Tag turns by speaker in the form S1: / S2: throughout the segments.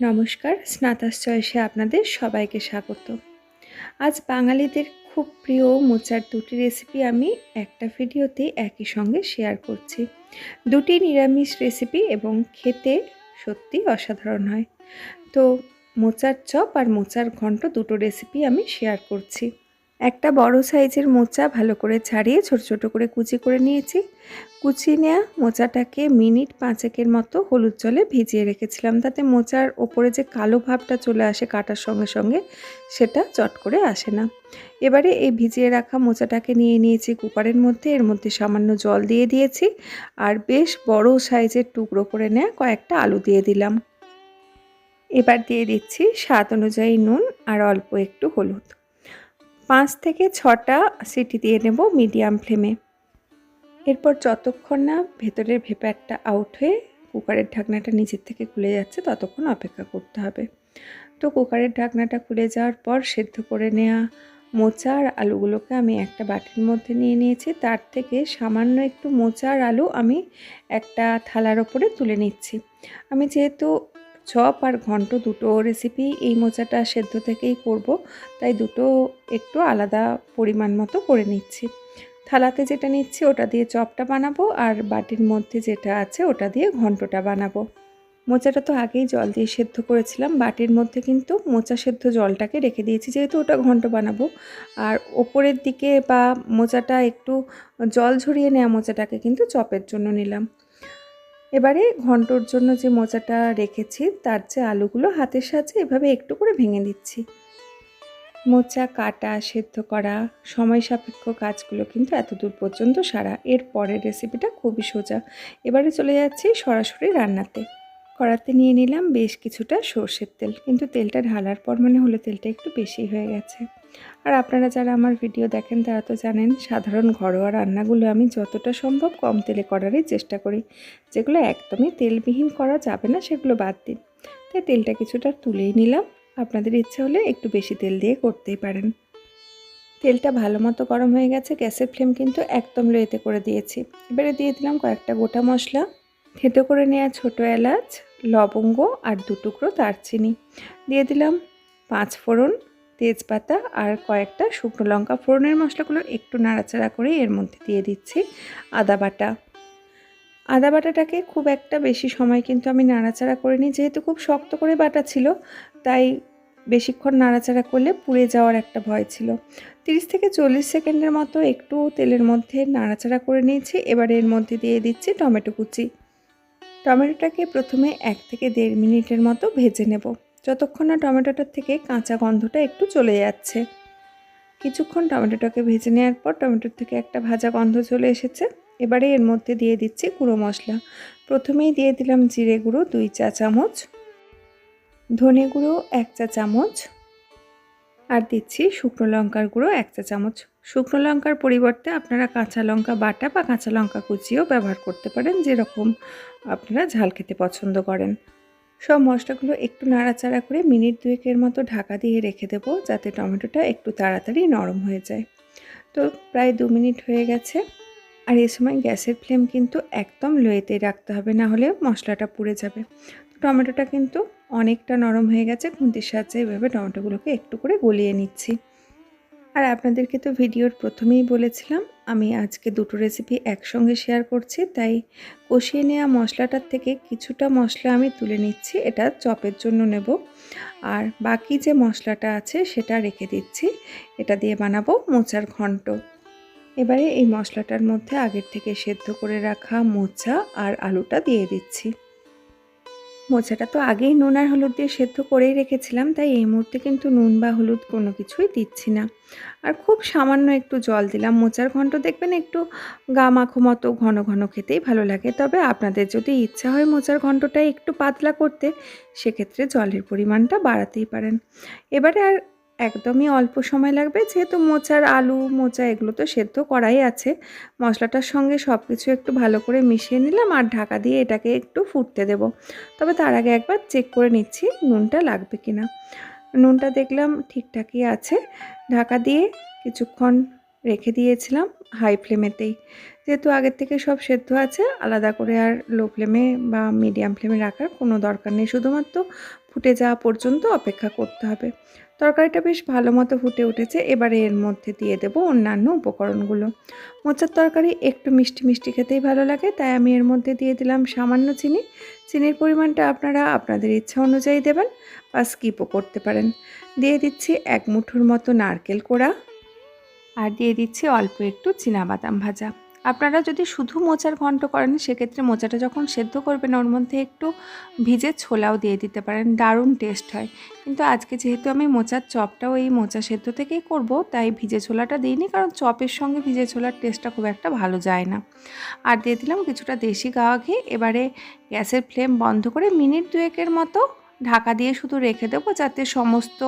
S1: নমস্কার, স্নাতাস চয়েসে আপনাদের সবাইকে স্বাগত। আজ বাঙালিদের খুব প্রিয় মোচার দুটি রেসিপি আমি একটা ভিডিওতে একই সঙ্গে শেয়ার করছি। দুটি নিরামিষ রেসিপি এবং খেতে সত্যি অসাধারণ হয়। তো মোচার চপ আর মোচার ঘন্ট দুটো রেসিপি আমি শেয়ার করছি। একটা বড় সাইজের মোচা ভালো করে ছাড়িয়ে ছোট ছোট করে কুচি করে নিয়েছি। কুচিয়ে নেওয়া মোচাটাকে মিনিট 5 মতো হলুদ জলে ভিজিয়ে রেখেছিলাম, তাতে মোচার ওপরে যে কালো ভাবটা চলে আসে কাটার সঙ্গে সঙ্গে সেটা চট করে আসে না। এবারে এই ভিজিয়ে রাখা মোচাটাকে নিয়ে নিয়েছি কুকারের মধ্যে, এর মধ্যে সামান্য জল দিয়ে দিয়েছি আর বেশ বড় সাইজের টুকরো করে নেওয়া কয়েকটা আলু দিয়ে দিলাম। এবার দিয়ে দিচ্ছি স্বাদ অনুযায়ী নুন আর অল্প একটু হলুদ। 5 থেকে 6টা সিটি দিয়ে নেব মিডিয়াম ফ্লেমে। এরপর যতক্ষণ না ভেতরের ভেপারটা আউট হয়ে কুকারের ঢাকনাটা নিচের থেকে খুলে যাচ্ছে ততক্ষণ অপেক্ষা করতে হবে। তো কুকারের ঢাকনাটা খুলে যাওয়ার পর সেদ্ধ করে নেওয়া মোচা আর আলুগুলোকে আমি একটা বাটির মধ্যে নিয়ে নিয়েছি। তার থেকে সামান্য একটু মোচা আর আলু আমি একটা থালার ওপরে তুলে নিচ্ছি। আমি যেহেতু চপ আর ঘন্ট দুটো রেসিপি এই মোচাটা সেদ্ধ থেকেই করব, তাই দুটো একটু আলাদা পরিমাণ মতো করে নিচ্ছি। থালাতে যেটা নিচ্ছি ওটা দিয়ে চপটা বানাবো আর বাটির মধ্যে যেটা আছে ওটা দিয়ে ঘন্টটা বানাবো। মোচাটা তো আগেই জল দিয়ে সেদ্ধ করেছিলাম, বাটির মধ্যে কিন্তু মোচা সেদ্ধ জলটাকে রেখে দিয়েছি যেহেতু ওটা ঘন্ট বানাবো। আর ওপরের দিকে বা মোচাটা একটু জল ঝরিয়ে নেওয়া মোচাটাকে কিন্তু চপের জন্য নিলাম। এবারে ঘন্টর জন্য যে মোচাটা রেখেছি তার যে আলুগুলো হাতের সাহায্যে এভাবে একটু করে ভেঙে দিচ্ছি। মোচা কাটা, সেদ্ধ করা, সময় সাপেক্ষ কাজগুলো কিন্তু এতদূর পর্যন্ত সারা। এর পরের রেসিপিটা খুবই সোজা। এবারে চলে যাচ্ছি সরাসরি রান্নাতে। কড়াতে নিয়ে নিলাম বেশ কিছুটা সর্ষের তেল, কিন্তু তেলটা ঢালার পর মনে হলো তেলটা একটু বেশি হয়ে গেছে। আর আপনারা যারা আমার ভিডিও দেখেন তারা তো জানেন সাধারণ ঘরোয়া রান্নাগুলো আমি যতটা সম্ভব কম তেলে করারই চেষ্টা করি। যেগুলো একদমই তেলবিহীন করা যাবে না সেগুলো বাদ দিন। তাই তেলটা কিছুটা তুলেই নিলাম। আপনাদের ইচ্ছা হলে একটু বেশি তেল দিয়ে করতেই পারেন। তেলটা ভালো মতো গরম হয়ে গেছে, গ্যাসের ফ্লেম কিন্তু একদম লোতে করে দিয়েছি। এবারে দিয়ে দিলাম কয়েকটা গোটা মশলা, থেঁতো করে নেওয়া ছোটো এলাচ, লবঙ্গ আর 2 টুকরো দারচিনি। দিয়ে দিলাম 5 ফোড়ন, তেজপাতা আর কয়েকটা শুকনো লঙ্কা। ফোড়নের মশলাগুলো একটু নাড়াচাড়া করে এর মধ্যে দিয়ে দিচ্ছি আদা বাটা। আদা বাটাটাকে খুব একটা বেশি সময় কিন্তু আমি নাড়াচাড়া করিনি, যেহেতু খুব শক্ত করে বাটা ছিল তাই বেশিক্ষণ নাড়াচাড়া করলে পুড়ে যাওয়ার একটা ভয় ছিল। 30 থেকে 40 সেকেন্ডের মতো একটু তেলের মধ্যে নাড়াচাড়া করে নিয়েছি। এবার এর মধ্যে দিয়ে দিচ্ছি টমেটো কুচি। টমেটোটাকে প্রথমে 1 থেকে 1.5 মিনিটের মতো ভেজে নেব, যতক্ষণ না টমেটোটার থেকে কাঁচা গন্ধটা একটু চলে যাচ্ছে। কিছুক্ষণ টমেটোটাকে ভেজে নেওয়ার পর টমেটোর থেকে একটা ভাজা গন্ধ চলে এসেছে। এবারে এর মধ্যে দিয়ে দিচ্ছি গুঁড়ো মশলা। প্রথমেই দিয়ে দিলাম জিরে গুঁড়ো 2 চা চামচ, ধনে গুঁড়ো 1 চা চামচ আর দিচ্ছি শুকনো লঙ্কার গুঁড়ো 1 চা চামচ। শুকনো লঙ্কার পরিবর্তে আপনারা কাঁচা লঙ্কা বাটা বা কাঁচা লঙ্কা কুচিও ব্যবহার করতে পারেন, যেরকম আপনারা ঝাল খেতে পছন্দ করেন। সব মশলাগুলো একটু নাড়াচাড়া করে মিনিট 2 মতো ঢাকা দিয়ে রেখে দেবো, যাতে টমেটোটা একটু তাড়াতাড়ি নরম হয়ে যায়। তো প্রায় 2 মিনিট হয়ে গেছে। আর এই সময় গ্যাসের ফ্লেম কিন্তু একদম লোয়েতেই রাখতে হবে, না হলে মশলাটা পুড়ে যাবে। টমেটোটা কিন্তু অনেকটা নরম হয়ে গেছে, খুন্তির সাহায্যে এভাবে টমেটোগুলোকে একটু করে গলিয়ে নিচ্ছি। আর আপনাদেরকে তো ভিডিওর প্রথমেই বলেছিলাম আমি আজকে দুটো রেসিপি একসঙ্গে শেয়ার করছি, তাই কষিয়ে নেওয়া মশলাটার থেকে কিছুটা মশলা আমি তুলে নিচ্ছি, এটা চপের জন্য নেব। আর বাকি যে মশলাটা আছে সেটা রেখে দিচ্ছি, এটা দিয়ে বানাবো মোচার ঘন্ট। এবারে এই মশলাটার মধ্যে আগের থেকে সেদ্ধ করে রাখা মোচা আর আলুটা দিয়ে দিচ্ছি। মোচাটা তো আগেই নুন আর হলুদ দিয়ে সেদ্ধ করেই রেখেছিলাম, তাই এই মুহূর্তে কিন্তু নুন বা হলুদ কোনো কিছুই দিচ্ছি না। আর খুব সামান্য একটু জল দিলাম। মোচার ঘন্ট দেখবেন একটু গা মাখো মতো ঘন ঘন খেতেই ভালো লাগে, তবে আপনাদের যদি ইচ্ছা হয় মোচার ঘন্টটা একটু পাতলা করতে সেক্ষেত্রে জলের পরিমাণটা বাড়াতেই পারেন। এবারে আর একদমই অল্প সময় লাগবে, যেহেতু মোচার আলু মোচা এগুলো তো সেদ্ধ করাই আছে। মশলাটার সঙ্গে সব কিছু একটু ভালো করে মিশিয়ে নিলাম আর ঢাকা দিয়ে এটাকে একটু ফুটতে দেব। তবে তার আগে একবার চেক করে নিচ্ছি নুনটা লাগবে কিনা। নুনটা দেখলাম ঠিকঠাকই আছে। ঢাকা দিয়ে কিছুক্ষণ রেখে দিয়েছিলাম হাই ফ্লেমেতেই। যেহেতু আগের থেকে সব সেদ্ধ আছে, আলাদা করে আর লো ফ্লেমে বা মিডিয়াম ফ্লেমে রাখার কোনো দরকার নেই, শুধুমাত্র ফুটে যাওয়া পর্যন্ত অপেক্ষা করতে হবে। তরকারিটা বেশ ভালো মতো ফুটে উঠেছে। এবারে এর মধ্যে দিয়ে দেব অন্যান্য উপকরণগুলো। মোচার তরকারি একটু মিষ্টি মিষ্টি খেতেই ভালো লাগে, তাই আমি এর মধ্যে দিয়ে দিলাম সামান্য চিনি। চিনির পরিমাণটা আপনারা আপনাদের ইচ্ছা অনুযায়ী দেবেন বা স্কিপও করতে পারেন। দিয়ে দিচ্ছি 1 মুঠোর মতো নারকেল কোড়া, আর দিয়ে দিচ্ছি অল্প একটু চীনাবাদাম ভাজা। আপনারা যদি শুধু মোচার ঘন্ট করেন, সেক্ষেত্রে মোচাটা যখন সেদ্ধ করবেন ওর মধ্যে একটু ভিজে ছোলাও দিয়ে দিতে পারেন, দারুণ টেস্ট হয়। কিন্তু আজকে যেহেতু আমি মোচার চপটাও এই মোচা সেদ্ধ থেকেই করব, তাই ভিজে ছোলাটা দিইনি, কারণ চপের সঙ্গে ভিজে ছোলার টেস্টটা খুব একটা ভালো যায় না। আর দিয়ে দিলাম কিছুটা দেশি গাওয়া ঘি। এবারে গ্যাসের ফ্লেম বন্ধ করে মিনিট 2 মতো ঢাকা দিয়ে শুধু রেখে দেবো, যাতে সমস্ত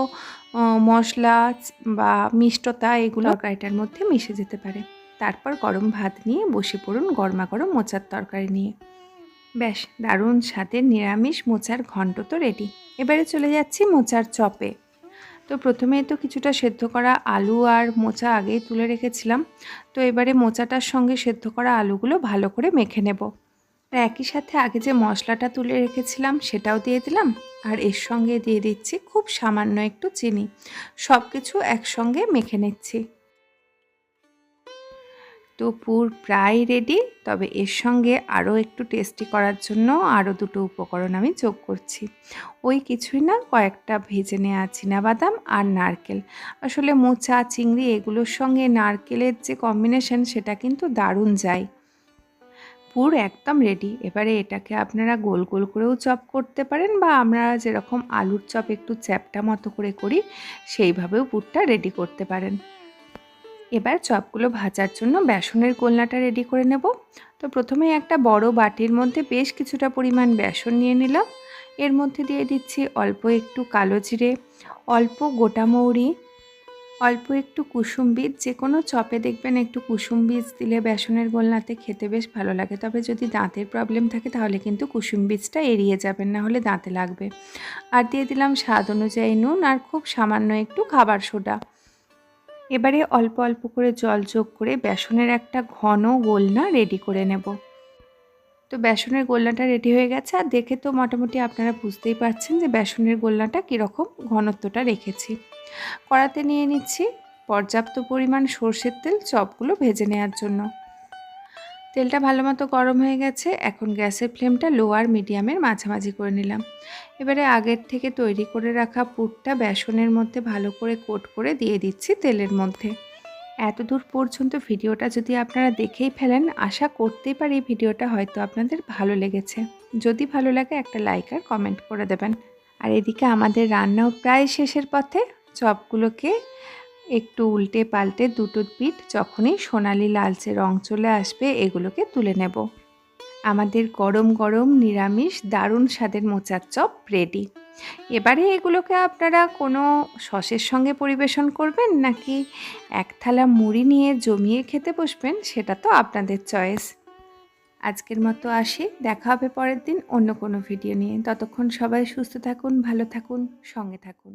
S1: মশলা বা মিষ্টতা এগুলো তরকারিটার মধ্যে মিশে যেতে পারে। তারপর গরম ভাত নিয়ে বসে পড়ুন গরমাগরম মোচার তরকারি নিয়ে। ব্যাস, দারুণ স্বাদের নিরামিষ মোচার ঘন্ট তো রেডি। এবারে চলে যাচ্ছি মোচার চপে। তো প্রথমেই তো কিছুটা সেদ্ধ করা আলু আর মোচা আগেই তুলে রেখেছিলাম। তো এবারে মোচাটার সঙ্গে সেদ্ধ করা আলুগুলো ভালো করে মেখে নেব। আর একই সাথে আগে যে মশলাটা তুলে রেখেছিলাম সেটাও দিয়ে দিলাম, আর এর সঙ্গে দিয়ে দিচ্ছি খুব সামান্য একটু চিনি। সব কিছু একসঙ্গে মেখে নিচ্ছি। তো পুর প্রায় রেডি, তবে এর সঙ্গে আরও একটু টেস্টি করার জন্য আরও 2টো উপকরণ আমি যোগ করছি। ওই কিছুই না, কয়েকটা ভেজে নেওয়া চীনাবাদাম আর নারকেল। আসলে মোচা চিংড়ি এগুলোর সঙ্গে নারকেলের যে কম্বিনেশন, সেটা কিন্তু দারুণ যায়। পুর একদম রেডি। এবারে এটাকে আপনারা গোল গোল করেও চপ করতে পারেন, বা আমরা যেরকম আলুর চপ একটু চ্যাপ্টা মতো করে করি, সেইভাবেও পুরটা রেডি করতে পারেন। এবার চপগুলো ভাজার জন্য বেসনের গোলনাটা রেডি করে নেব। তো প্রথমেই একটা বড় বাটির মধ্যে বেশ কিছুটা পরিমাণ বেসন নিয়ে নিলাম। এর মধ্যে দিয়ে দিচ্ছি অল্প একটু কালো জিরে, অল্প গোটা মৌরি, অল্প একটু কুসুম বীজ। যে কোনো চপে দেখবেন একটু কুসুম বীজ দিলে বেসনের গোলনাতে খেতে বেশ ভালো লাগে। তবে যদি দাঁতের প্রবলেম থাকে তাহলে কিন্তু কুসুম বীজটা এড়িয়ে যাবেন, না হলে দাঁতে লাগবে। আর দিয়ে দিলাম স্বাদ অনুযায়ী নুন, আর খুব সামান্য একটু খাবার সোডা। এবারে অল্প অল্প করে জল যোগ করে বেসনের একটা ঘন গোলনা রেডি করে নেব। তো বেসনের গোলনাটা রেডি হয়ে গেছে, আর দেখে তো মোটামুটি আপনারা বুঝতেই পারছেন যে বেসনের গোলনাটা কীরকম ঘনত্বটা রেখেছি। কড়াতে নিয়ে নিচ্ছি পর্যাপ্ত পরিমাণ সরষের তেল চপগুলো ভেজে নেওয়ার জন্য। তেলটা ভালো মতো গরম হয়ে গেছে। এখন গ্যাসের ফ্লেমটা লো আর মিডিয়ামের মাঝামাঝি করে নিলাম। এবারে আগের থেকে তৈরি করে রাখা পুরটা বেসনের মধ্যে ভালো করে কোট করে দিয়ে দিচ্ছি তেলের মধ্যে। এত দূর পর্যন্ত ভিডিওটা যদি আপনারা দেখেই ফেলেন, আশা করতেই পারি ভিডিওটা হয়তো আপনাদের ভালো লেগেছে। যদি ভালো লাগে একটা লাইক আর কমেন্ট করে দেবেন। আর এদিকে আমাদের রান্নাও প্রায় শেষের পথে। চপগুলোকে একটু উল্টে পাল্টে 2টো পিঠ যখনই সোনালি লালচে রং চলে আসবে, এগুলোকে তুলে নেব। আমাদের গরম গরম নিরামিষ দারুণ স্বাদের মোচার চপ রেডি। এবারে এগুলোকে আপনারা কোনো সসের সঙ্গে পরিবেশন করবেন, নাকি এক থালা মুড়ি নিয়ে জমিয়ে খেতে বসবেন, সেটা তো আপনাদের চয়েস। আজকের মতো আসি, দেখা হবে পরের দিন অন্য কোনো ভিডিও নিয়ে। ততক্ষণ সবাই সুস্থ থাকুন, ভালো থাকুন, সঙ্গে থাকুন।